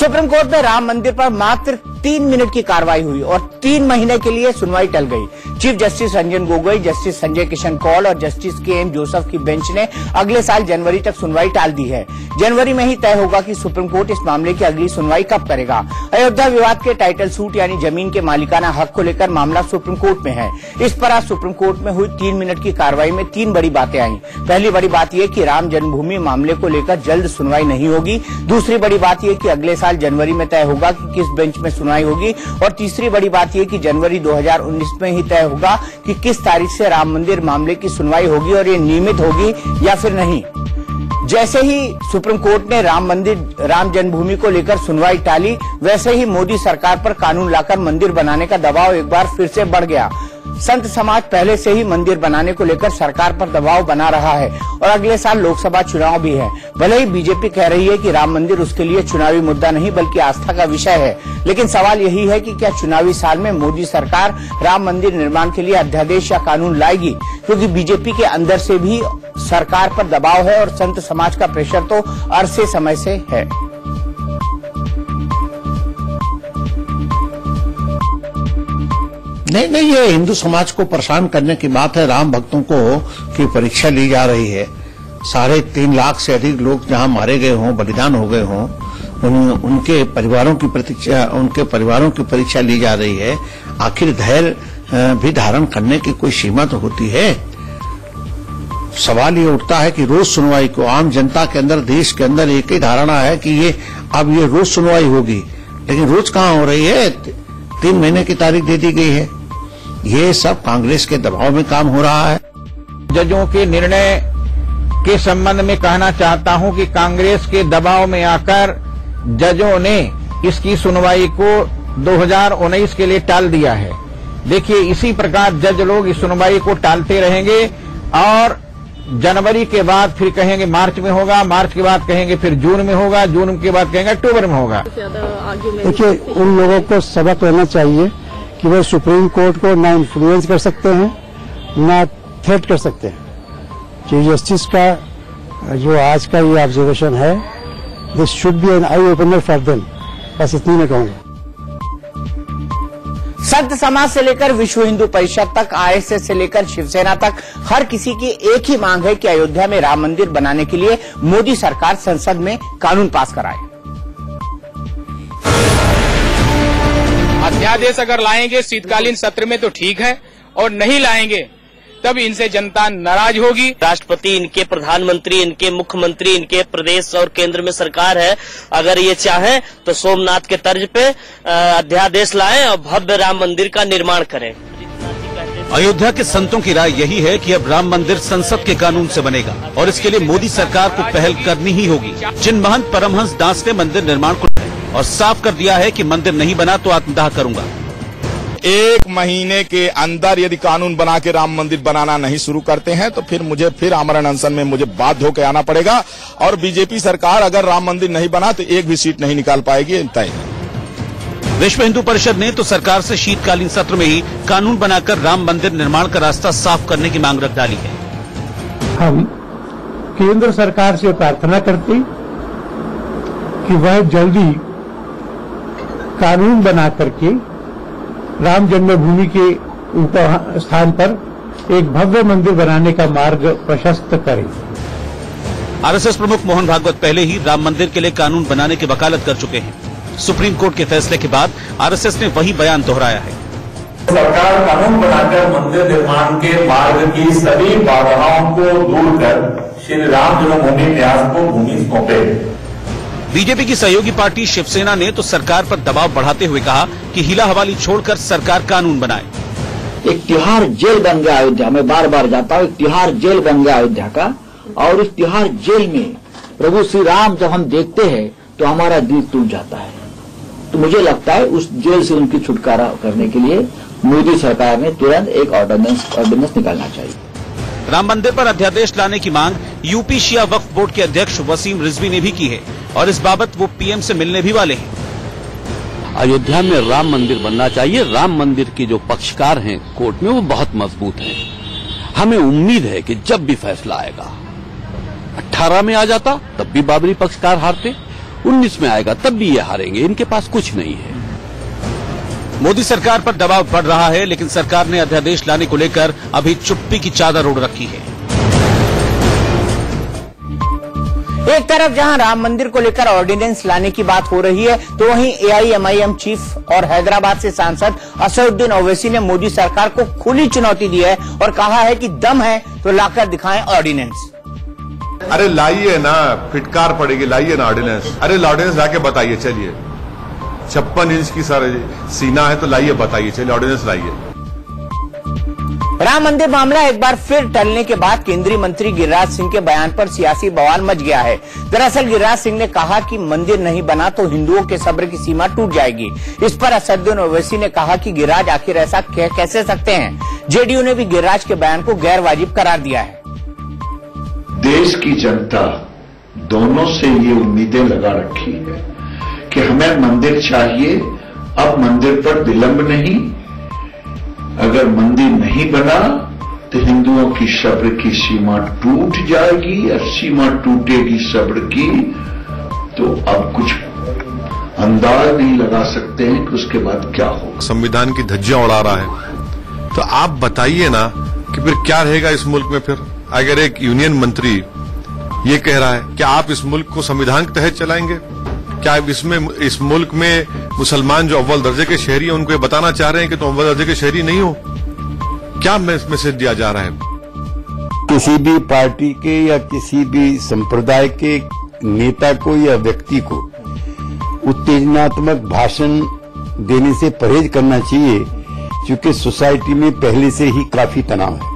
Supreme court में राम मंदिर पर मात्र 3 मिनट की कार्रवाई हुई और 3 महीने के लिए सुनवाई टल गई। Chief justice Ranjan Gogoi, justice Sanjay Kishan Kaul और जस्टिस के.एम. जोसेफ की बेंच ने अगले साल जनवरी तक सुनवाई टाल दी है। जनवरी में ही तय होगा कि सुप्रीम कोर्ट इस मामले की अगली सुनवाई कब करेगा। अयोध्या विवाद के टाइटल सूट यानी जमीन के मालिकाना हक को लेकर मामला सुप्रीम कोर्ट में है। इस पर आज सुप्रीम कोर्ट में हुई 3 मिनट की कार्रवाई में 3 बड़ी बातें आई। पहली बड़ी बात यह कि राम जन्मभूमि मामले को लेकर जल्द सुनवाई नहीं होगी। दूसरी बड़ी बात यह कि अगले साल जनवरी में तय होगा कि किस बेंच में सुनवाई होगी और तीसरी बड़ी बात यह कि जनवरी 2019 में ही तय होगा कि किस तारीख से राम मंदिर मामले की सुनवाई होगी और ये नियमित होगी या फिर नहीं। जैसे ही सुप्रीम कोर्ट ने राम जन्मभूमि को लेकर सुनवाई टाली, वैसे ही मोदी सरकार पर कानून लाकर मंदिर बनाने का दबाव एक बार फिर से बढ़ गया। संत समाज पहले से ही मंदिर बनाने को लेकर सरकार पर दबाव बना रहा है और अगले साल लोकसभा चुनाव भी है। भले ही बीजेपी कह रही है कि राम मंदिर उसके लिए चुनावी मुद्दा नहीं बल्कि आस्था का विषय है, लेकिन सवाल यही है कि क्या चुनावी साल में मोदी सरकार राम मंदिर निर्माण के लिए अध्यादेश या कानून लाएगी, क्योंकि बीजेपी के अंदर से भी सरकार पर दबाव है और संत समाज का प्रेशर तो अरसे समय से है। नहीं, ये हिंदू समाज को परेशान करने की बात है। राम भक्तों को की परीक्षा ली जा रही है। 3.5 लाख से अधिक लोग जहां मारे गए हों, बलिदान हो गए हों, उनके परिवारों की परीक्षा ली जा रही है। आखिर धैर्य भी धारण करने की कोई सीमा तो होती है। सवाल ये उठता है कि रोज सुनवाई को आम जनता के अंदर, देश के अंदर एक ही धारणा है कि ये रोज सुनवाई होगी, लेकिन रोज कहां हो रही है। 3 महीने की तारीख दे दी गई है। ये सब कांग्रेस के दबाव में काम हो रहा है। जजों के निर्णय के संबंध में कहना चाहता हूं कि कांग्रेस के दबाव में आकर जजों ने इसकी सुनवाई को 2019 के लिए टाल दिया है। देखिए, इसी प्रकार जज लोग इस सुनवाई को टालते रहेंगे और जनवरी के बाद फिर कहेंगे मार्च में होगा, मार्च के बाद कहेंगे फिर जून में होगा, जून के बाद कहेंगे अक्टूबर में होगा। देखिए, उन लोगों को सबक लेना चाहिए कि वे सुप्रीम कोर्ट को ना इन्फ्लुएंस कर सकते हैं, ना थ्रेट कर सकते हैं। चीफ जस्टिस का जो आज का ये ऑब्जर्वेशन है, this should be an eye opener for them. बस इतनी मैं कहूंगा। संत समाज से लेकर विश्व हिंदू परिषद तक, आरएसएस से लेकर शिवसेना तक हर किसी की एक ही मांग है कि अयोध्या में राम मंदिर बनाने के लिए मोदी सरकार संसद में कानून पास कराए। अध्यादेश अगर लाएंगे शीतकालीन सत्र में तो ठीक है, और नहीं लाएंगे तब इनसे जनता नाराज होगी। राष्ट्रपति, इनके प्रधानमंत्री, इनके मुख्यमंत्री, इनके प्रदेश और केंद्र में सरकार है, अगर ये चाहें तो सोमनाथ के तर्ज पे अध्यादेश लाएं और भव्य राम मंदिर का निर्माण करें। अयोध्या के संतों की राय यही है कि अब राम मंदिर संसद के कानून से बनेगा और इसके लिए मोदी सरकार को पहल करनी ही होगी। जिन महंत परमहंस दास ने मंदिर निर्माण को और साफ कर दिया है कि मंदिर नहीं बना तो आत्मदाह करूंगा। 1 महीने के अंदर यदि कानून बना के राम मंदिर बनाना नहीं शुरू करते हैं तो फिर आमरण अनशन में मुझे बाध्य होकर आना पड़ेगा। और बीजेपी सरकार अगर राम मंदिर नहीं बना तो एक भी सीट नहीं निकाल पाएगी, तय है। विश्व हिंदू परिषद ने तो सरकार से शीतकालीन सत्र में ही कानून बनाकर राम मंदिर निर्माण का रास्ता साफ करने की मांग रख डाली है। हम केंद्र सरकार से प्रार्थना करते कि वह जल्दी कानून बना करके राम जन्मभूमि के स्थान पर एक भव्य मंदिर बनाने का मार्ग प्रशस्त करें। आरएसएस प्रमुख मोहन भागवत पहले ही राम मंदिर के लिए कानून बनाने की वकालत कर चुके हैं। सुप्रीम कोर्ट के फैसले के बाद आरएसएस ने वही बयान दोहराया है। सरकार कानून बनाकर मंदिर निर्माण के मार्ग की सभी बाधाओं को दूर कर श्री राम जन्मभूमि न्यास को भूमि सौंपे। बीजेपी की सहयोगी पार्टी शिवसेना ने तो सरकार पर दबाव बढ़ाते हुए कहा कि हिला हवाली छोड़कर सरकार कानून बनाए। एक तिहाड़ जेल बन गया अयोध्या में, बार बार जाता हूँ, एक तिहाड़ जेल बन गया अयोध्या का। और इस तिहाड़ जेल में प्रभु श्री राम जब हम देखते हैं तो हमारा दिल टूट जाता है। तो मुझे लगता है उस जेल से उनकी छुटकारा करने के लिए मोदी सरकार ने तुरंत एक ऑर्डिनेंस निकालना चाहिए। राम मंदिर पर अध्यादेश लाने की मांग यूपी शिया वक्फ बोर्ड के अध्यक्ष वसीम रिजवी ने भी की है और इस बाबत वो पीएम से मिलने भी वाले हैं। अयोध्या में राम मंदिर बनना चाहिए। राम मंदिर के जो पक्षकार हैं कोर्ट में वो बहुत मजबूत हैं। हमें उम्मीद है कि जब भी फैसला आएगा, 18 में आ जाता तब भी बाबरी पक्षकार हारते, 19 में आएगा तब भी ये हारेंगे, इनके पास कुछ नहीं है। मोदी सरकार पर दबाव बढ़ रहा है, लेकिन सरकार ने अध्यादेश लाने को लेकर अभी चुप्पी की चादर ओढ़ रखी है। एक तरफ जहां राम मंदिर को लेकर ऑर्डिनेंस लाने की बात हो रही है, तो वहीं एआईएमआईएम चीफ और हैदराबाद से सांसद असदुद्दीन ओवैसी ने मोदी सरकार को खुली चुनौती दी है और कहा है कि दम है तो लाकर दिखाएं ऑर्डिनेंस। अरे लाइए ना, फिटकार पड़ेगी, लाइए ना ऑर्डिनेंस। अरे ऑर्डिनेंस लाके बताइए, चलिए 56 इंच की सर सीना है तो लाइए, बताइए, चलिए ऑर्डिनेंस लाइए। राम मंदिर मामला एक बार फिर टलने के बाद केंद्रीय मंत्री गिरिराज सिंह के बयान पर सियासी बवाल मच गया है। दरअसल गिरिराज सिंह ने कहा कि मंदिर नहीं बना तो हिंदुओं के सब्र की सीमा टूट जाएगी। इस पर असदुद्दीन ओवैसी ने कहा कि गिरिराज आखिर ऐसा कैसे सकते हैं। जेडीयू ने भी गिरिराज के बयान को गैर वाजिब करार दिया है। देश की जनता दोनों से ये उम्मीदें लगा रखी है कि हमें मंदिर चाहिए, अब मंदिर पर विलंब नहीं। अगर मंदिर नहीं बना तो हिंदुओं की सब्र की सीमा टूट जाएगी, और सीमा टूटेगी सब्र की तो अब कुछ अंदाज नहीं लगा सकते हैं कि उसके बाद क्या होगा। संविधान की धज्जियां उड़ा रहा है, तो आप बताइए ना कि फिर क्या रहेगा इस मुल्क में। फिर अगर एक यूनियन मंत्री ये कह रहा है कि आप इस मुल्क को संविधान के तहत चलाएंगे, क्या इसमें इस मुल्क में मुसलमान जो अव्वल दर्जे के शहरी हैं उनको ये बताना चाह रहे हैं कि तुम अव्वल दर्जे के शहरी नहीं हो? क्या मैसेज दिया जा रहा है? किसी भी पार्टी के या किसी भी संप्रदाय के नेता को या व्यक्ति को उत्तेजनात्मक भाषण देने से परहेज करना चाहिए, क्योंकि सोसाइटी में पहले से ही काफी तनाव है।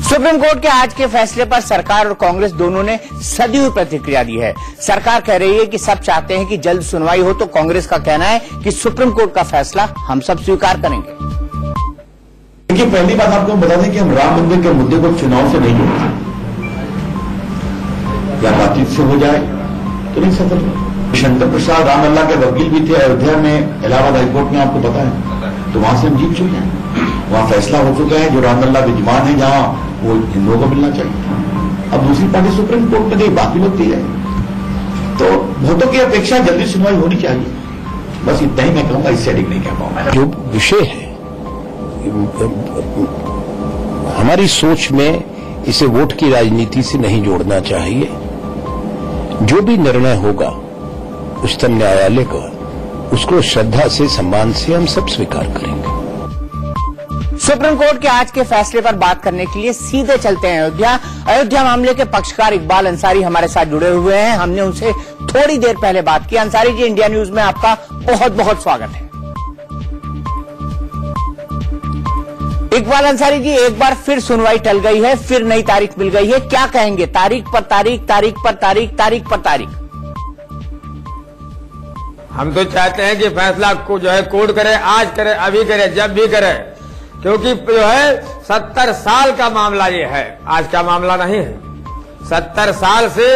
सुप्रीम कोर्ट के आज के फैसले पर सरकार और कांग्रेस दोनों ने सदी हुई प्रतिक्रिया दी है। सरकार कह रही है कि सब चाहते हैं कि जल्द सुनवाई हो, तो कांग्रेस का कहना है कि सुप्रीम कोर्ट का फैसला हम सब स्वीकार करेंगे। देखिए, पहली बात आपको बता दें कि हम राम मंदिर के मुद्दे को चुनाव से नहीं जोड़ते, या बातचीत से हो जाए तो नहीं सफल। शंकर प्रसाद रामलला के वकील भी थे अयोध्या में, इलाहाबाद हाईकोर्ट में, आपको पता है, तो वहां से हम जीत चुके हैं। वहां फैसला हो चुका है जो रामलला विद्यमान है जहां वो हिंदुओं को मिलना चाहिए। अब दूसरी पार्टी सुप्रीम कोर्ट में गई, बाकी लोग है, तो वोटों की अपेक्षा जल्दी सुनवाई होनी चाहिए। बस इतना ही मैं कहूंगा, इससे अधिक नहीं कह पाऊंगा। जो विषय है हमारी सोच में, इसे वोट की राजनीति से नहीं जोड़ना चाहिए। जो भी निर्णय होगा उच्चतम न्यायालय का, उसको श्रद्धा से, सम्मान से हम सब स्वीकार करेंगे। सुप्रीम कोर्ट के आज के फैसले पर बात करने के लिए सीधे चलते हैं अयोध्या मामले के पक्षकार इकबाल अंसारी हमारे साथ जुड़े हुए हैं। हमने उनसे थोड़ी देर पहले बात की। अंसारी जी, इंडिया न्यूज में आपका बहुत बहुत स्वागत है। इकबाल अंसारी जी, एक बार फिर सुनवाई टल गई है, फिर नई तारीख मिल गई है, क्या कहेंगे? तारीख पर तारीख, तारीख पर तारीख, तारीख पर तारीख। हम तो चाहते हैं कि फैसला को जो है कोर्ट करे, आज करे, अभी करे, जब भी करे, क्योंकि जो है 70 साल का मामला ये है, आज का मामला नहीं है। 70 साल से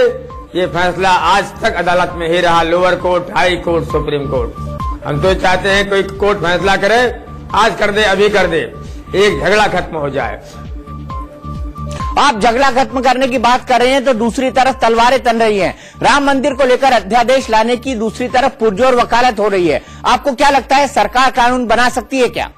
ये फैसला आज तक अदालत में ही रहा, lower court, high court, supreme court. हम तो चाहते हैं कोई कोर्ट फैसला करे, आज कर दे, अभी कर दे, एक झगड़ा खत्म हो जाए। आप झगड़ा खत्म करने की बात कर रहे हैं तो दूसरी तरफ तलवारें तन रही हैं। राम मंदिर को लेकर अध्यादेश लाने की दूसरी तरफ पुरजोर वकालत हो रही है। आपको क्या लगता है, सरकार कानून बना सकती है क्या?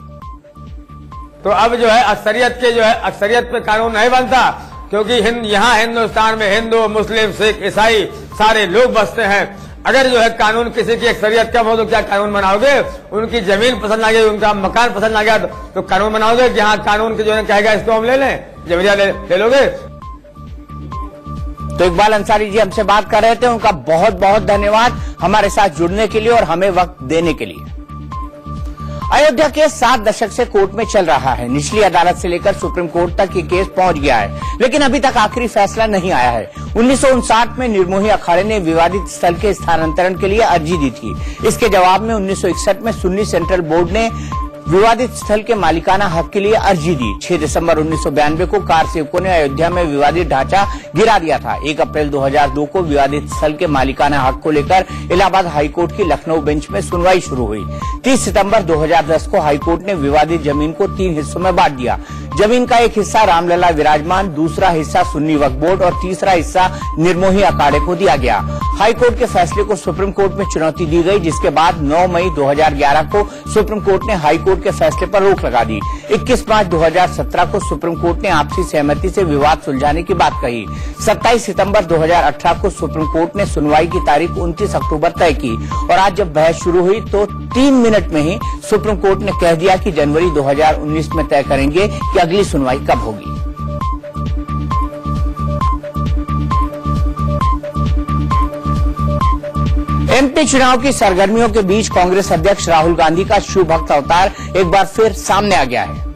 तो अब जो है अक्सरियत पे कानून नहीं बनता, क्योंकि यहाँ हिंदुस्तान में हिंदू, मुस्लिम, सिख, ईसाई सारे लोग बसते हैं। अगर जो है कानून किसी की अक्सरियत कम हो तो क्या कानून बनाओगे? उनकी जमीन पसंद आ गई, उनका मकान पसंद आ गया तो कानून बनाओगे कि हाँ कानून के जो है कहेगा इसको हम ले लें, जबरिया ले लोगे? तो इकबाल अंसारी जी हमसे बात कर रहे थे, उनका बहुत बहुत धन्यवाद हमारे साथ जुड़ने के लिए और हमें वक्त देने के लिए। अयोध्या केस 7 दशक से कोर्ट में चल रहा है। निचली अदालत से लेकर सुप्रीम कोर्ट तक ये केस पहुंच गया है, लेकिन अभी तक आखिरी फैसला नहीं आया है। 1959 में निर्मोही अखाड़े ने विवादित स्थल के स्थानांतरण के लिए अर्जी दी थी। इसके जवाब में 1961 में सुन्नी सेंट्रल बोर्ड ने विवादित स्थल के मालिकाना हक के लिए अर्जी दी। 6 दिसंबर 1992 को कार सेवकों ने अयोध्या में विवादित ढांचा गिरा दिया था। 1 अप्रैल 2002 को विवादित स्थल के मालिकाना हक को लेकर इलाहाबाद हाईकोर्ट की लखनऊ बेंच में सुनवाई शुरू हुई। 30 सितंबर 2010 को हाईकोर्ट ने विवादित जमीन को 3 हिस्सों में बांट दिया। जमीन का एक हिस्सा रामलला विराजमान, दूसरा हिस्सा सुन्नी वक्फ बोर्ड और तीसरा हिस्सा निर्मोही अखाड़े को दिया गया। हाईकोर्ट के फैसले को सुप्रीम कोर्ट में चुनौती दी गई, जिसके बाद 9 मई 2011 को सुप्रीम कोर्ट ने हाईकोर्ट के फैसले पर रोक लगा दी। 21 मार्च 2017 को सुप्रीम कोर्ट ने आपसी सहमति से विवाद सुलझाने की बात कही। 27 सितंबर 2018 को सुप्रीम कोर्ट ने सुनवाई की तारीख 29 अक्टूबर तय की और आज जब बहस शुरू हुई तो 3 मिनट में ही सुप्रीम कोर्ट ने कह दिया कि जनवरी 2019 में तय करेंगे कि अगली सुनवाई कब होगी। एमपी चुनाव की सरगर्मियों के बीच कांग्रेस अध्यक्ष राहुल गांधी का शिव भक्त अवतार एक बार फिर सामने आ गया है।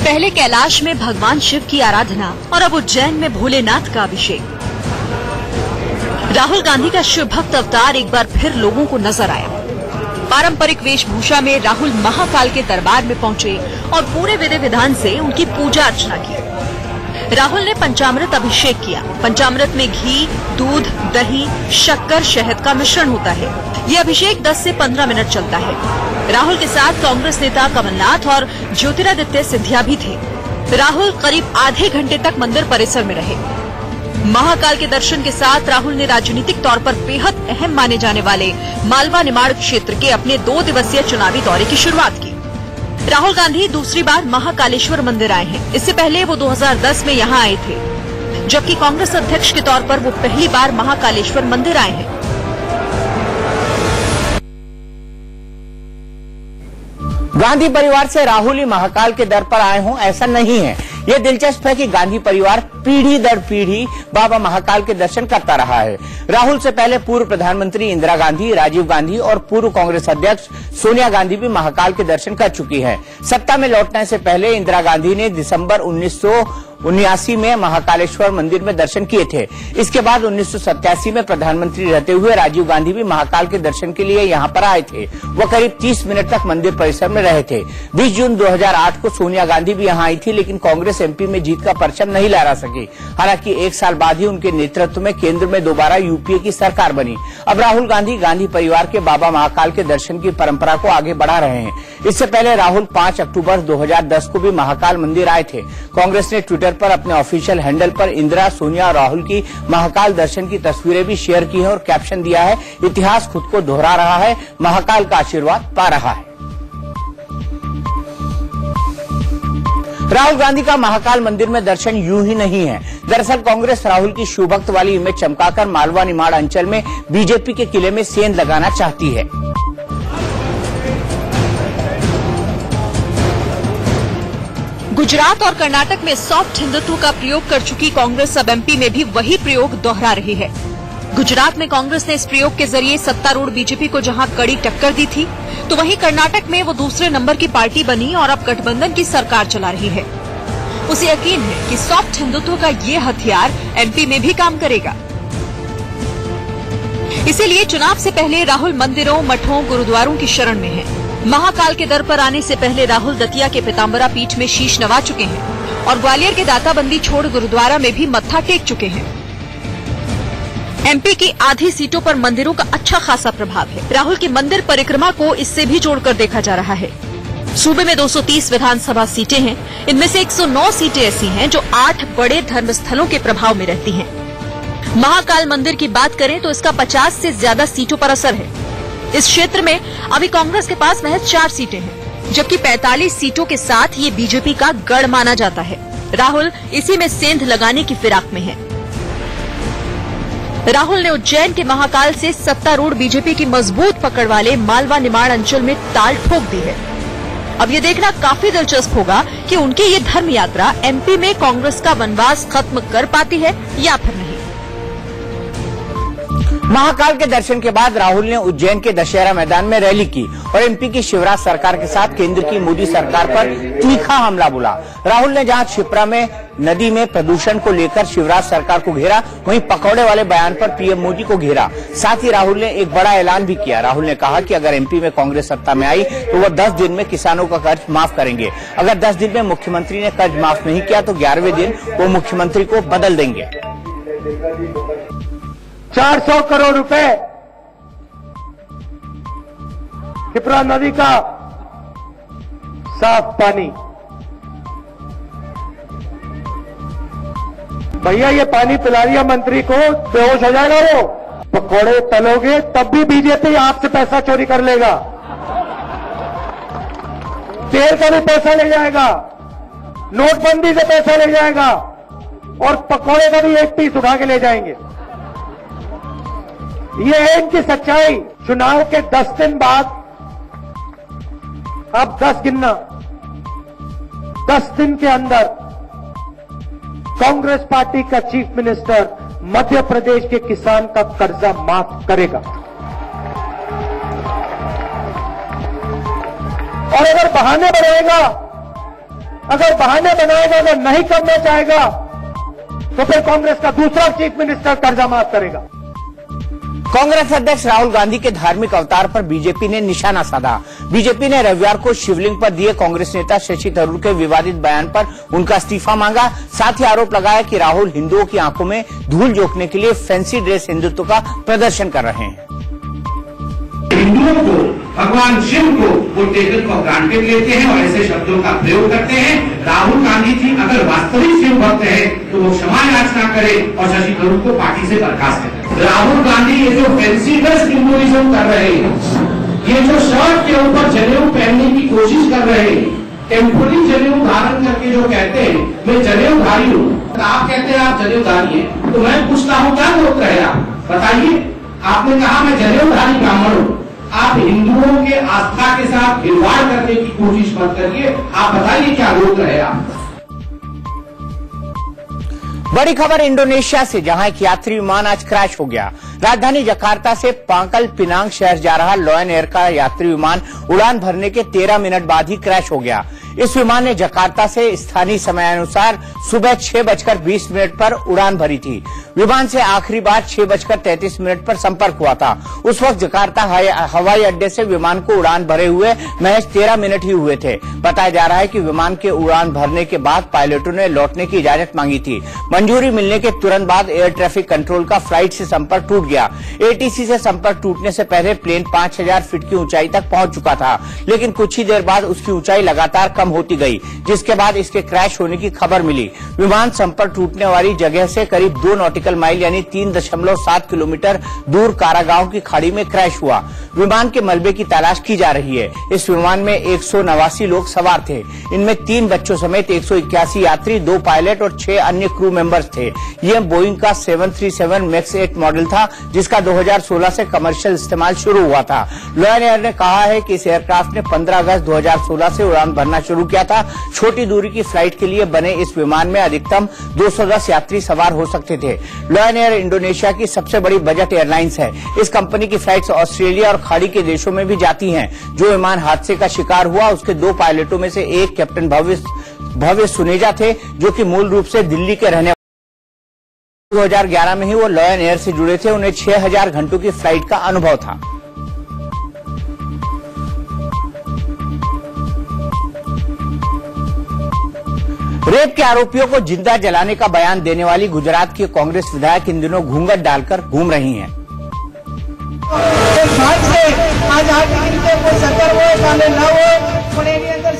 पहले कैलाश में भगवान शिव की आराधना और अब उज्जैन में भोलेनाथ का अभिषेक। राहुल गांधी का शिव भक्त अवतार एक बार फिर लोगों को नजर आया। पारंपरिक वेशभूषा में राहुल महाकाल के दरबार में पहुंचे और पूरे विधि विधान से उनकी पूजा अर्चना की। राहुल ने पंचामृत अभिषेक किया। पंचामृत में घी, दूध, दही, शक्कर, शहद का मिश्रण होता है। ये अभिषेक 10 से 15 मिनट चलता है। राहुल के साथ कांग्रेस नेता कमलनाथ और ज्योतिरादित्य सिंधिया भी थे। राहुल करीब आधे घंटे तक मंदिर परिसर में रहे। महाकाल के दर्शन के साथ राहुल ने राजनीतिक तौर पर बेहद अहम माने जाने वाले मालवा निमाड़ क्षेत्र के अपने 2 दिवसीय चुनावी दौरे की शुरुआत की। राहुल गांधी दूसरी बार महाकालेश्वर मंदिर आए हैं। इससे पहले वो 2010 में यहां आए थे, जबकि कांग्रेस अध्यक्ष के तौर पर वो पहली बार महाकालेश्वर मंदिर आए हैं। गांधी परिवार से राहुल ही महाकाल के दर पर आए हों ऐसा नहीं है। ये दिलचस्प है कि गांधी परिवार पीढ़ी दर पीढ़ी बाबा महाकाल के दर्शन करता रहा है। राहुल से पहले पूर्व प्रधानमंत्री इंदिरा गांधी, राजीव गांधी और पूर्व कांग्रेस अध्यक्ष सोनिया गांधी भी महाकाल के दर्शन कर चुकी हैं। सत्ता में लौटने से पहले इंदिरा गांधी ने दिसंबर 1979 में महाकालेश्वर मंदिर में दर्शन किए थे। इसके बाद 1987 में प्रधानमंत्री रहते हुए राजीव गांधी भी महाकाल के दर्शन के लिए यहाँ पर आए थे। वो करीब 30 मिनट तक मंदिर परिसर में रहे थे। 20 जून 2008 को सोनिया गांधी भी यहाँ आई थी, लेकिन कांग्रेस एमपी में जीत का परचम नहीं लहरा सकी। हालांकि 1 साल बाद ही उनके नेतृत्व में केंद्र में दोबारा यूपीए की सरकार बनी। अब राहुल गांधी गांधी परिवार के बाबा महाकाल के दर्शन की परंपरा को आगे बढ़ा रहे हैं। इससे पहले राहुल 5 अक्टूबर 2010 को भी महाकाल मंदिर आए थे। कांग्रेस ने ट्विटर पर अपने ऑफिशियल हैंडल पर इंदिरा, सोनिया और राहुल की महाकाल दर्शन की तस्वीरें भी शेयर की है और कैप्शन दिया है, इतिहास खुद को दोहरा रहा है, महाकाल का आशीर्वाद पा रहा है। राहुल गांधी का महाकाल मंदिर में दर्शन यूं ही नहीं है। दरअसल कांग्रेस राहुल की शिव भक्त वाली इमेज चमकाकर मालवा निमाड़ अंचल में बीजेपी के किले में सेंध लगाना चाहती है। गुजरात और कर्नाटक में सॉफ्ट हिंदुत्व का प्रयोग कर चुकी कांग्रेस अब एमपी में भी वही प्रयोग दोहरा रही है। गुजरात में कांग्रेस ने इस प्रयोग के जरिए सत्तारूढ़ बीजेपी को जहां कड़ी टक्कर दी थी, तो वहीं कर्नाटक में वो दूसरे नंबर की पार्टी बनी और अब गठबंधन की सरकार चला रही है। उसे यकीन है कि सॉफ्ट हिंदुत्व का ये हथियार एमपी में भी काम करेगा। इसीलिए चुनाव से पहले राहुल मंदिरों, मठों, गुरुद्वारों की शरण में है। महाकाल के दर पर आने से पहले राहुल दतिया के पीताम्बरा पीठ में शीश नवा चुके हैं और ग्वालियर के दाताबंदी छोड़ गुरुद्वारा में भी मत्था टेक चुके हैं। एमपी की आधी सीटों पर मंदिरों का अच्छा खासा प्रभाव है। राहुल की मंदिर परिक्रमा को इससे भी जोड़कर देखा जा रहा है। सूबे में 230 विधानसभा सीटें हैं। इनमें से 109 सीटें ऐसी हैं जो 8 बड़े धर्मस्थलों के प्रभाव में रहती हैं। महाकाल मंदिर की बात करें तो इसका 50 से ज्यादा सीटों पर असर है। इस क्षेत्र में अभी कांग्रेस के पास महज 4 सीटें हैं, जबकि 45 सीटों के साथ ये बीजेपी का गढ़ माना जाता है। राहुल इसी में सेंध लगाने की फिराक में है। राहुल ने उज्जैन के महाकाल से सत्तारूढ़ बीजेपी की मजबूत पकड़ वाले मालवा निमाड़ अंचल में ताल ठोक दी है। अब ये देखना काफी दिलचस्प होगा कि उनकी ये धर्म यात्रा एमपी में कांग्रेस का वनवास खत्म कर पाती है या फिर नहीं। महाकाल के दर्शन के बाद राहुल ने उज्जैन के दशहरा मैदान में रैली की और एमपी की शिवराज सरकार के साथ केंद्र की मोदी सरकार पर तीखा हमला बोला। राहुल ने जहां क्षिप्रा में नदी में प्रदूषण को लेकर शिवराज सरकार को घेरा, वहीं पकौड़े वाले बयान पर पीएम मोदी को घेरा। साथ ही राहुल ने एक बड़ा ऐलान भी किया। राहुल ने कहा कि अगर एमपी में कांग्रेस सत्ता में आई तो वो 10 दिन में किसानों का कर्ज माफ करेंगे। अगर 10 दिन में मुख्यमंत्री ने कर्ज माफ नहीं किया तो 11वें दिन वो मुख्यमंत्री को बदल देंगे। 400 करोड़ रुपए क्षिप्रा नदी का साफ पानी। भैया ये पानी पिला दिया मंत्री को, बेहोश हो जाएगा वो। पकौड़े तलोगे तब भी बीजेपी आपसे पैसा चोरी कर लेगा, तेल का भी पैसा ले जाएगा, नोटबंदी से पैसा ले जाएगा और पकौड़े का भी एक पीस उठा के ले जाएंगे। ये है इनकी सच्चाई। चुनाव के 10 दिन बाद अब 10 गिनना, 10 दिन के अंदर कांग्रेस पार्टी का चीफ मिनिस्टर मध्य प्रदेश के किसान का कर्जा माफ करेगा। और अगर बहाने बनाएगा, अगर नहीं करना चाहेगा तो फिर कांग्रेस का दूसरा चीफ मिनिस्टर कर्जा माफ करेगा। कांग्रेस अध्यक्ष राहुल गांधी के धार्मिक अवतार पर बीजेपी ने निशाना साधा। बीजेपी ने रविवार को शिवलिंग पर दिए कांग्रेस नेता शशि थरूर के विवादित बयान पर उनका इस्तीफा मांगा। साथ ही आरोप लगाया कि राहुल हिंदुओं की आंखों में धूल झोंकने के लिए फैंसी ड्रेस हिंदुत्व का प्रदर्शन कर रहे हैं। हिंदुओं को, भगवान शिव को वो टेकन फॉर ग्रांटेड लेते हैं और ऐसे शब्दों का प्रयोग करते हैं। राहुल गांधी जी अगर वास्तविक शिव भक्त है तो वो क्षमा याचना करे और शशि थरूर को पार्टी से बर्खास्त करें। राहुल गांधी ये जो फैंसी ड्रेस सिंबोलिज्म कर रहे हैं, ये जो शर्ट के ऊपर जनेऊ पहनने की कोशिश कर रहे हैं, टेम्पोररी जनेऊ धारण करके जो कहते हैं मैं जनेऊधारी हूँ, आप कहते हैं आप जनेऊधारी हैं, तो मैं पूछता हूँ क्या रोक रहे आप बताइए। आपने कहा मैं जनेऊधारी ब्राह्मण हूँ, आप हिंदुओं के आस्था के साथ खिलवाड़ करने की कोशिश मत करिए। आप बताइए क्या रोक रहे आप। बड़ी खबर इंडोनेशिया से, जहां एक यात्री विमान आज क्रैश हो गया। राजधानी जकार्ता से पांकल पिनांग शहर जा रहा लॉयन एयर का यात्री विमान उड़ान भरने के 13 मिनट बाद ही क्रैश हो गया। इस विमान ने जकार्ता से स्थानीय समयानुसार सुबह 6:20 पर उड़ान भरी थी। विमान से आखिरी बार 6:33 पर संपर्क हुआ था। उस वक्त जकार्ता हवाई अड्डे से विमान को उड़ान भरे हुए महज 13 मिनट ही हुए थे। बताया जा रहा है कि विमान के उड़ान भरने के बाद पायलटों ने लौटने की इजाजत मांगी थी। मंजूरी मिलने के तुरंत बाद एयर ट्रैफिक कंट्रोल का फ्लाइट से संपर्क टूट गया। एटीसी से संपर्क टूटने से पहले प्लेन 5000 फीट की ऊंचाई तक पहुंच चुका था, लेकिन कुछ ही देर बाद उसकी ऊंचाई लगातार कम होती गई, जिसके बाद इसके क्रैश होने की खबर मिली। विमान संपर्क टूटने वाली जगह से करीब 2 नॉटिकल माइल यानी 3.7 किलोमीटर दूर कारागांव की खाड़ी में क्रैश हुआ। विमान के मलबे की तलाश की जा रही है। इस विमान में 189 लोग सवार थे। इनमें 3 बच्चों समेत 181 यात्री, 2 पायलट और 6 अन्य क्रू मेंबर्स थे। यह बोइंग का 737 मैक्स 8 मॉडल था, जिसका 2016 से कमर्शियल इस्तेमाल शुरू हुआ था। लॉयन एयर ने कहा है कि इस एयरक्राफ्ट ने 15 अगस्त 2016 से उड़ान भरना शुरू किया था। छोटी दूरी की फ्लाइट के लिए बने इस विमान में अधिकतम 210 यात्री सवार हो सकते थे। लॉयन एयर इंडोनेशिया की सबसे बड़ी बजट एयरलाइंस है। इस कंपनी की फ्लाइट्स ऑस्ट्रेलिया और खाड़ी के देशों में भी जाती हैं। जो विमान हादसे का शिकार हुआ उसके 2 पायलटों में से एक कैप्टन भव्य सुनेजा थे, जो कि मूल रूप से दिल्ली के रहने 2011 में ही वो लॉयन एयर से जुड़े थे। उन्हें 6000 घंटों की फ्लाइट का अनुभव था। रेप के आरोपियों को जिंदा जलाने का बयान देने वाली गुजरात की कांग्रेस विधायक इन दिनों घूंघट डालकर घूम रही हैं।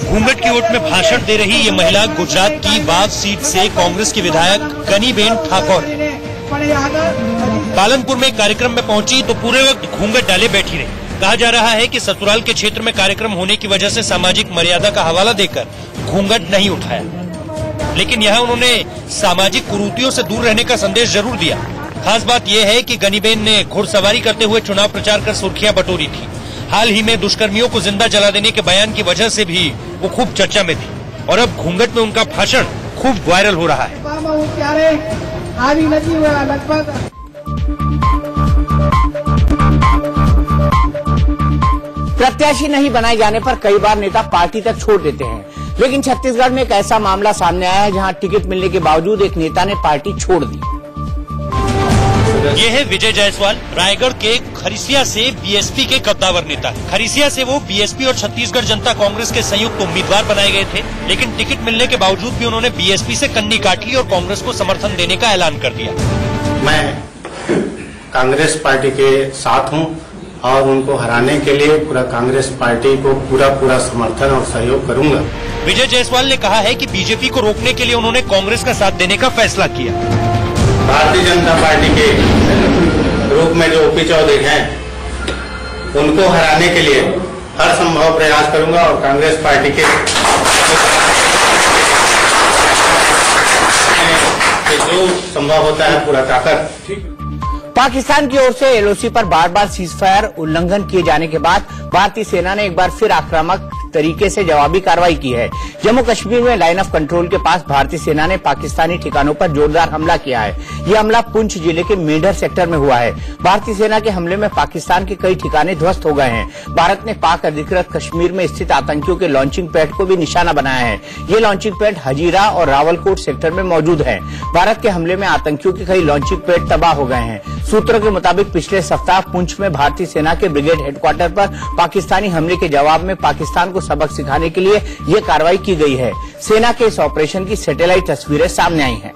घूंघट की ओट में भाषण दे रही ये महिला गुजरात की बाग सीट से कांग्रेस की विधायक गनीबेन ठाकुर पालनपुर में कार्यक्रम में पहुंची तो पूरे वक्त घूंघट डाले बैठी रही। कहा जा रहा है कि ससुराल के क्षेत्र में कार्यक्रम होने की वजह से सामाजिक मर्यादा का हवाला देकर घूंघट नहीं उठाया, लेकिन यहाँ उन्होंने सामाजिक कुरीतियों से दूर रहने का संदेश जरूर दिया। खास बात यह है कि गनीबेन ने घुड़सवारी करते हुए चुनाव प्रचार कर सुर्खियां बटोरी थी। हाल ही में दुष्कर्मियों को जिंदा जला देने के बयान की वजह से भी वो खूब चर्चा में थी और अब घूंघट में उनका भाषण खूब वायरल हो रहा है। प्रत्याशी नहीं बनाए जाने पर कई बार नेता पार्टी तक छोड़ देते हैं, लेकिन छत्तीसगढ़ में एक ऐसा मामला सामने आया है जहां टिकट मिलने के बावजूद एक नेता ने पार्टी छोड़ दी। ये है विजय जायसवाल, रायगढ़ के खरिसिया से बीएसपी के कद्दावर नेता। खरिसिया से वो बीएसपी और छत्तीसगढ़ जनता कांग्रेस के संयुक्त उम्मीदवार बनाए गए थे, लेकिन टिकट मिलने के बावजूद भी उन्होंने बीएसपी से कन्नी काट ली और कांग्रेस को समर्थन देने का ऐलान कर दिया। मैं कांग्रेस पार्टी के साथ हूँ और उनको हराने के लिए पूरा कांग्रेस पार्टी को पूरा समर्थन और सहयोग करूंगा। विजय जायसवाल ने कहा है कि बीजेपी को रोकने के लिए उन्होंने कांग्रेस का साथ देने का फैसला किया। भारतीय जनता पार्टी के रूप में जो ओपी चौधरी हैं, उनको हराने के लिए हर संभव प्रयास करूंगा और कांग्रेस पार्टी के जो संभव होता है पूरा ताकत। पाकिस्तान की ओर से एलओसी पर बार बार सीजफायर उल्लंघन किए जाने के बाद भारतीय सेना ने एक बार फिर आक्रामक तरीके से जवाबी कार्रवाई की है। जम्मू कश्मीर में लाइन ऑफ कंट्रोल के पास भारतीय सेना ने पाकिस्तानी ठिकानों पर जोरदार हमला किया है। यह हमला पुंछ जिले के मेंढर सेक्टर में हुआ है। भारतीय सेना के हमले में पाकिस्तान के कई ठिकाने ध्वस्त हो गए हैं। भारत ने पाक अधिकृत कश्मीर में स्थित आतंकियों के लॉन्चिंग पैड को भी निशाना बनाया है। ये लॉन्चिंग पैड हजीरा और रावलकोट सेक्टर में मौजूद है। भारत के हमले में आतंकियों के कई लॉन्चिंग पैड तबाह हो गए हैं। सूत्रों के मुताबिक पिछले सप्ताह पुंछ में भारतीय सेना के ब्रिगेड हेडक्वार्टर पर पाकिस्तानी हमले के जवाब में पाकिस्तान को सबक सिखाने के लिए ये कार्रवाई की गई है। सेना के इस ऑपरेशन की सैटेलाइट तस्वीरें सामने आई हैं।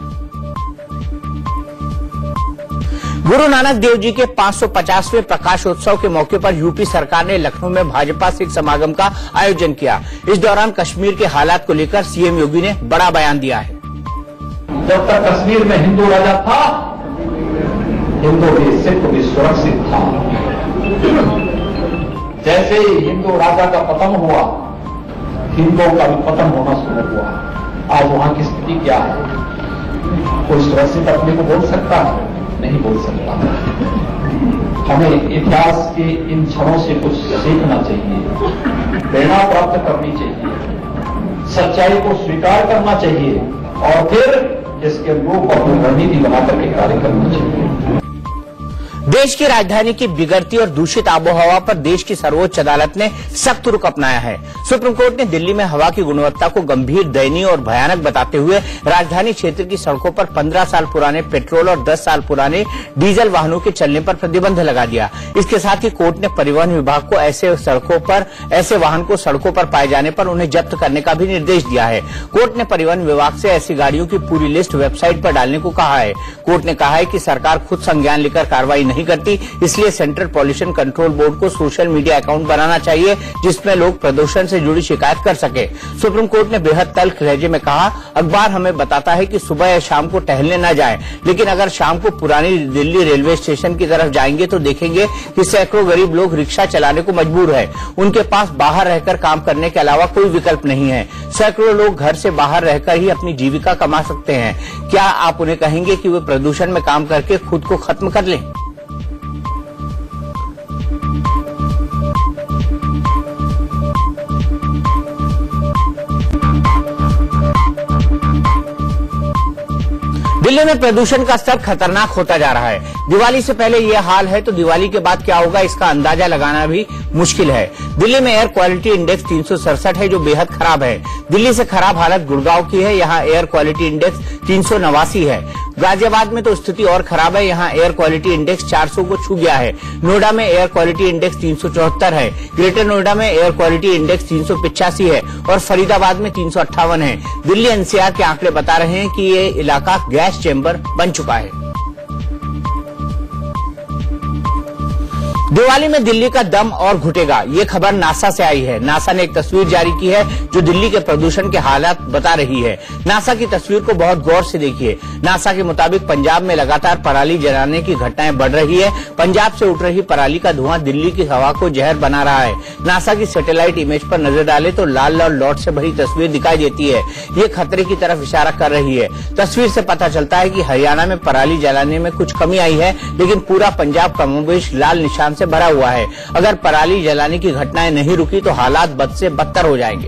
गुरु नानक देव जी के 550वें प्रकाशोत्सव के मौके पर यूपी सरकार ने लखनऊ में भाजपा सिख समागम का आयोजन किया। इस दौरान कश्मीर के हालात को लेकर सीएम योगी ने बड़ा बयान दिया है। जब तक कश्मीर में हिंदू राजा था, हिंदू भी सिख भी सुरक्षित था। जैसे ही हिंदू राजा का पतन हुआ, हिंदुओं का भी पतन होना शुरू हुआ। आज वहां की स्थिति क्या है? कोई सुरक्षित अपने को बोल सकता है? नहीं बोल सकता। हमें इतिहास के इन क्षणों से कुछ सीखना चाहिए, प्रेरणा प्राप्त करनी चाहिए, सच्चाई को स्वीकार करना चाहिए और फिर इसके अनुरूप अपनी रणनीति बनाकर के कार्य करना चाहिए। देश की राजधानी की बिगड़ती और दूषित आबोहवा पर देश की सर्वोच्च अदालत ने सख्त रुख अपनाया है। सुप्रीम कोर्ट ने दिल्ली में हवा की गुणवत्ता को गंभीर, दयनीय और भयानक बताते हुए राजधानी क्षेत्र की सड़कों पर 15 साल पुराने पेट्रोल और 10 साल पुराने डीजल वाहनों के चलने पर प्रतिबंध लगा दिया। इसके साथ ही कोर्ट ने परिवहन विभाग को ऐसे वाहन को सड़कों पर पाए जाने पर उन्हें जब्त करने का भी निर्देश दिया है। कोर्ट ने परिवहन विभाग से ऐसी गाड़ियों की पूरी लिस्ट वेबसाइट पर डालने को कहा है। कोर्ट ने कहा है कि सरकार खुद संज्ञान लेकर कार्रवाई नहीं करती, इसलिए सेंट्रल पॉल्यूशन कंट्रोल बोर्ड को सोशल मीडिया अकाउंट बनाना चाहिए जिसमें लोग प्रदूषण से जुड़ी शिकायत कर सके। सुप्रीम कोर्ट ने बेहद तल्ख लहजे में कहा, अखबार हमें बताता है कि सुबह या शाम को टहलने न जाएं, लेकिन अगर शाम को पुरानी दिल्ली रेलवे स्टेशन की तरफ जाएंगे तो देखेंगे कि सैकड़ों गरीब लोग रिक्शा चलाने को मजबूर है। उनके पास बाहर रहकर काम करने के अलावा कोई विकल्प नहीं है। सैकड़ों लोग घर से बाहर रहकर ही अपनी जीविका कमा सकते हैं। क्या आप उन्हें कहेंगे कि वे प्रदूषण में काम करके खुद को खत्म कर लें? दिल्ली में प्रदूषण का स्तर खतरनाक होता जा रहा है। दिवाली से पहले यह हाल है तो दिवाली के बाद क्या होगा इसका अंदाजा लगाना भी मुश्किल है। दिल्ली में एयर क्वालिटी इंडेक्स 367 है जो बेहद खराब है। दिल्ली से खराब हालत गुड़गांव की है, यहाँ एयर क्वालिटी इंडेक्स 389 है। गाजियाबाद में तो स्थिति और खराब है, यहाँ एयर क्वालिटी इंडेक्स 400 को छू गया है। नोएडा में एयर क्वालिटी इंडेक्स 374 है। ग्रेटर नोएडा में एयर क्वालिटी इंडेक्स 385 है और फरीदाबाद में 358 है। दिल्ली एनसीआर के आंकड़े बता रहे हैं कि ये इलाका गैस चेंबर बन चुका है। दिवाली में दिल्ली का दम और घुटेगा, ये खबर नासा से आई है। नासा ने एक तस्वीर जारी की है जो दिल्ली के प्रदूषण के हालात बता रही है। नासा की तस्वीर को बहुत गौर से देखिए। नासा के मुताबिक पंजाब में लगातार पराली जलाने की घटनाएं बढ़ रही है। पंजाब से उठ रही पराली का धुआं दिल्ली की हवा को जहर बना रहा है। नासा की सैटेलाइट इमेज पर नजर डाले तो लाल लाल डॉट से भरी तस्वीर दिखाई देती है। ये खतरे की तरफ इशारा कर रही है। तस्वीर से पता चलता है कि हरियाणा में पराली जलाने में कुछ कमी आई है, लेकिन पूरा पंजाब कमोबेश लाल निशान से भरा हुआ है। अगर पराली जलाने की घटनाएं नहीं रुकी तो हालात बद से बदतर हो जाएंगे।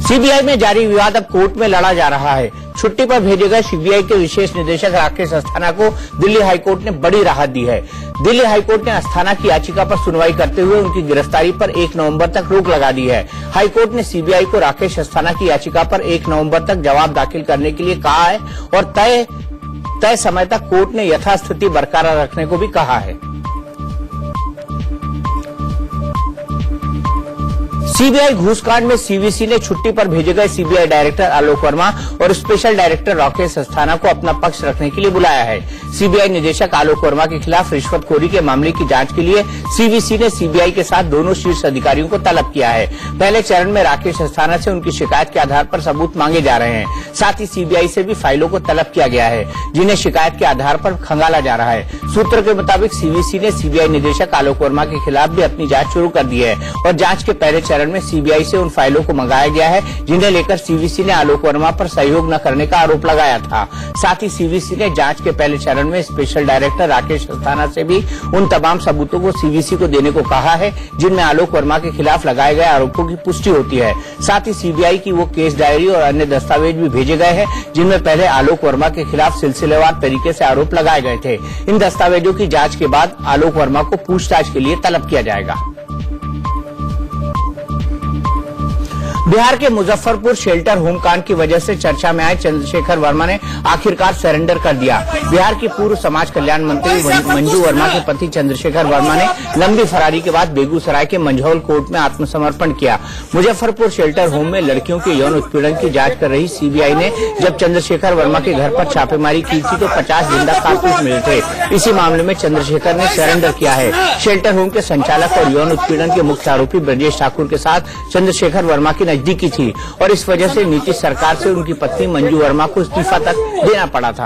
सीबीआई में जारी विवाद अब कोर्ट में लड़ा जा रहा है। छुट्टी पर भेजे गए सीबीआई के विशेष निदेशक राकेश अस्थाना को दिल्ली हाईकोर्ट ने बड़ी राहत दी है। दिल्ली हाईकोर्ट ने अस्थाना की याचिका पर सुनवाई करते हुए उनकी गिरफ्तारी पर 1 नवंबर तक रोक लगा दी है। हाईकोर्ट ने सीबीआई को राकेश अस्थाना की याचिका पर 1 नवंबर तक जवाब दाखिल करने के लिए कहा है और तय समय तक कोर्ट ने यथास्थिति बरकरार रखने को भी कहा है। सीबीआई घूसकांड में सीवीसी ने छुट्टी पर भेजे गए सीबीआई डायरेक्टर आलोक वर्मा और स्पेशल डायरेक्टर राकेश अस्थाना को अपना पक्ष रखने के लिए बुलाया है। सीबीआई निदेशक आलोक वर्मा के खिलाफ रिश्वतखोरी के मामले की जांच के लिए सीवीसी ने सीबीआई के साथ दोनों शीर्ष अधिकारियों को तलब किया है। पहले चरण में राकेश अस्थाना से उनकी शिकायत के आधार पर सबूत मांगे जा रहे हैं। साथ ही सीबीआई से भी फाइलों को तलब किया गया है, जिन्हें शिकायत के आधार पर खंगाला जा रहा है। सूत्रों के मुताबिक सीवीसी ने सीबीआई निदेशक आलोक वर्मा के खिलाफ भी अपनी जांच शुरू कर दी है और जांच के पहले चरण में सीबीआई से उन फाइलों को मंगाया गया है जिन्हें लेकर सीवीसी ने आलोक वर्मा पर सहयोग न करने का आरोप लगाया था। साथ ही सीवीसी ने जांच के पहले चरण में स्पेशल डायरेक्टर राकेश अस्थाना से भी उन तमाम सबूतों को सीवीसी को देने को कहा है जिनमें आलोक वर्मा के खिलाफ लगाए गए आरोपों की पुष्टि होती है। साथ ही सीबीआई की वो केस डायरी और अन्य दस्तावेज भी भेजे गए हैं जिनमें पहले आलोक वर्मा के खिलाफ सिलसिलेवार तरीके से आरोप लगाए गए थे। इन दस्तावेजों की जांच के बाद आलोक वर्मा को पूछताछ के लिए तलब किया जाएगा। बिहार के मुजफ्फरपुर शेल्टर होम कांड की वजह से चर्चा में आए चंद्रशेखर वर्मा ने आखिरकार सरेंडर कर दिया। बिहार की पूर्व समाज कल्याण मंत्री मंजू वर्मा के पति चंद्रशेखर वर्मा ने लंबी फरारी के बाद बेगूसराय के मंझौल कोर्ट में आत्मसमर्पण किया। मुजफ्फरपुर शेल्टर होम में लड़कियों के यौन उत्पीड़न की जांच कर रही सीबीआई ने जब चंद्रशेखर वर्मा के घर पर छापेमारी की थी तो 50 जिंदा कारतूस मिले थे। इसी मामले में चंद्रशेखर ने सरेंडर किया है। शेल्टर होम के संचालक और यौन उत्पीड़न के मुख्य आरोपी ब्रजेश ठाकुर के साथ चंद्रशेखर वर्मा की नजदीकी थी और इस वजह से नीतीश सरकार से उनकी पत्नी मंजू वर्मा को इस्तीफा तक देना पड़ा था।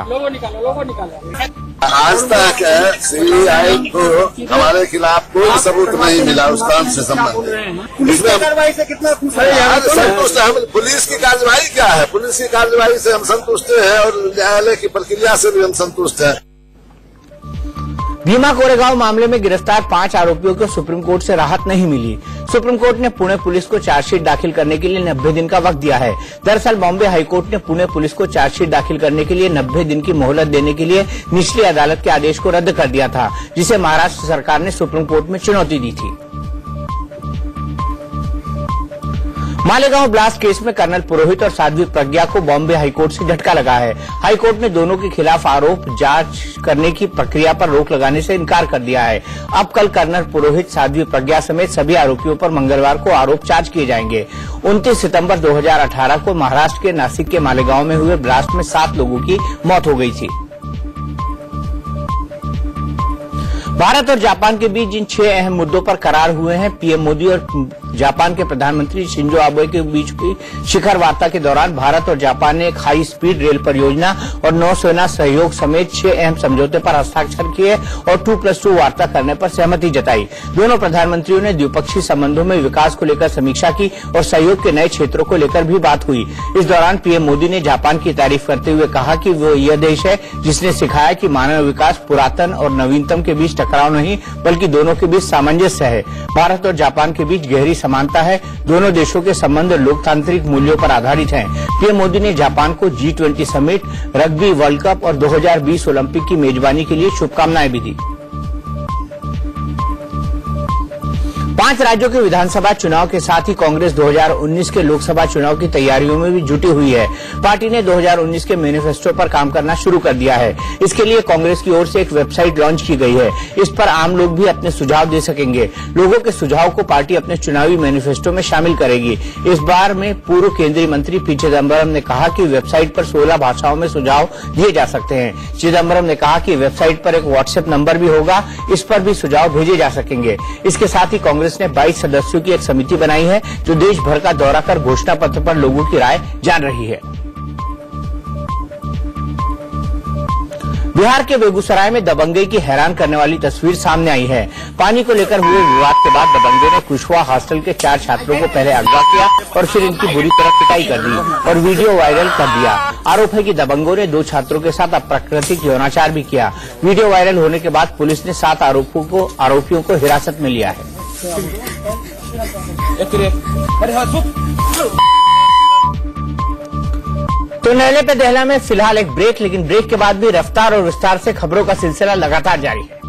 आज तक सीबीआई को हमारे खिलाफ कोई सबूत नहीं मिला उस काम से संबंधित। इसमें कार्रवाई से कितना संतुष्ट है? हम पुलिस की कार्रवाई क्या है? पुलिस की कार्रवाई से हम संतुष्ट हैं और न्यायालय की प्रक्रिया से भी हम संतुष्ट हैं। भीमा कोरेगांव मामले में गिरफ्तार 5 आरोपियों को सुप्रीम कोर्ट से राहत नहीं मिली। सुप्रीम कोर्ट ने पुणे पुलिस को चार्जशीट दाखिल करने के लिए 90 दिन का वक्त दिया है। दरअसल बॉम्बे हाईकोर्ट ने पुणे पुलिस को चार्जशीट दाखिल करने के लिए 90 दिन की मोहलत देने के लिए निचली अदालत के आदेश को रद्द कर दिया था, जिसे महाराष्ट्र सरकार ने सुप्रीम कोर्ट में चुनौती दी थी। मालेगांव ब्लास्ट केस में कर्नल पुरोहित और साध्वी प्रज्ञा को बॉम्बे हाईकोर्ट से झटका लगा है। हाईकोर्ट ने दोनों के खिलाफ आरोप जांच करने की प्रक्रिया पर रोक लगाने से इनकार कर दिया है। अब कल कर्नल पुरोहित, साध्वी प्रज्ञा समेत सभी आरोपियों पर मंगलवार को आरोप चार्ज किए जाएंगे। 29 सितंबर 2018 को महाराष्ट्र के नासिक के मालेगांव में हुए ब्लास्ट में 7 लोगों की मौत हो गई थी। भारत और जापान के बीच जिन 6 अहम मुद्दों पर करार हुए हैं, पीएम मोदी और जापान के प्रधानमंत्री शिंजो आबे के बीच हुई शिखर वार्ता के दौरान भारत और जापान ने एक हाई स्पीड रेल परियोजना और नौसेना सहयोग समेत 6 अहम समझौते पर हस्ताक्षर किए और 2+2 वार्ता करने पर सहमति जताई। दोनों प्रधानमंत्रियों ने द्विपक्षीय संबंधों में विकास को लेकर समीक्षा की और सहयोग के नए क्षेत्रों को लेकर भी बात हुई। इस दौरान पीएम मोदी ने जापान की तारीफ करते हुए कहा कि वो यह देश है जिसने सिखाया कि मानव विकास पुरातन और नवीनतम के बीच टकराव नहीं बल्कि दोनों के बीच सामंजस्य है। भारत और जापान के बीच गहरी समानता है। दोनों देशों के संबंध लोकतांत्रिक मूल्यों पर आधारित हैं। पीएम मोदी ने जापान को G20 summit, rugby world cup और 2020 ओलंपिक की मेजबानी के लिए शुभकामनाएं भी दी। 5 राज्यों के विधानसभा चुनाव के साथ ही कांग्रेस 2019 के लोकसभा चुनाव की तैयारियों में भी जुटी हुई है। पार्टी ने 2019 के मैनिफेस्टो पर काम करना शुरू कर दिया है। इसके लिए कांग्रेस की ओर से एक वेबसाइट लॉन्च की गई है। इस पर आम लोग भी अपने सुझाव दे सकेंगे। लोगों के सुझाव को पार्टी अपने चुनावी मैनिफेस्टो में शामिल करेगी। इस बार में पूर्व केंद्रीय मंत्री पी चिदम्बरम ने कहा कि वेबसाइट पर 16 भाषाओं में सुझाव दिए जा सकते हैं। चिदम्बरम ने कहा कि वेबसाइट पर एक व्हाट्सएप नंबर भी होगा, इस पर भी सुझाव भेजे जा सकेंगे। इसके साथ ही कांग्रेस ने 22 सदस्यों की एक समिति बनाई है जो देश भर का दौरा कर घोषणा पत्र पर लोगों की राय जान रही है। बिहार के बेगूसराय में दबंगई की हैरान करने वाली तस्वीर सामने आई है। पानी को लेकर हुए विवाद के बाद दबंगों ने कुशवाहा हॉस्टल के 4 छात्रों को पहले अगवा किया और फिर इनकी बुरी तरह पिटाई कर दी और वीडियो वायरल कर दिया। आरोप है कि दबंगों ने 2 छात्रों के साथ अप्राकृतिक यौनाचार भी किया। वीडियो वायरल होने के बाद पुलिस ने 7 आरोपियों को हिरासत में लिया है। तो न्यायालय पे दहला में फिलहाल एक ब्रेक, लेकिन ब्रेक के बाद भी रफ्तार और विस्तार से खबरों का सिलसिला लगातार जारी है।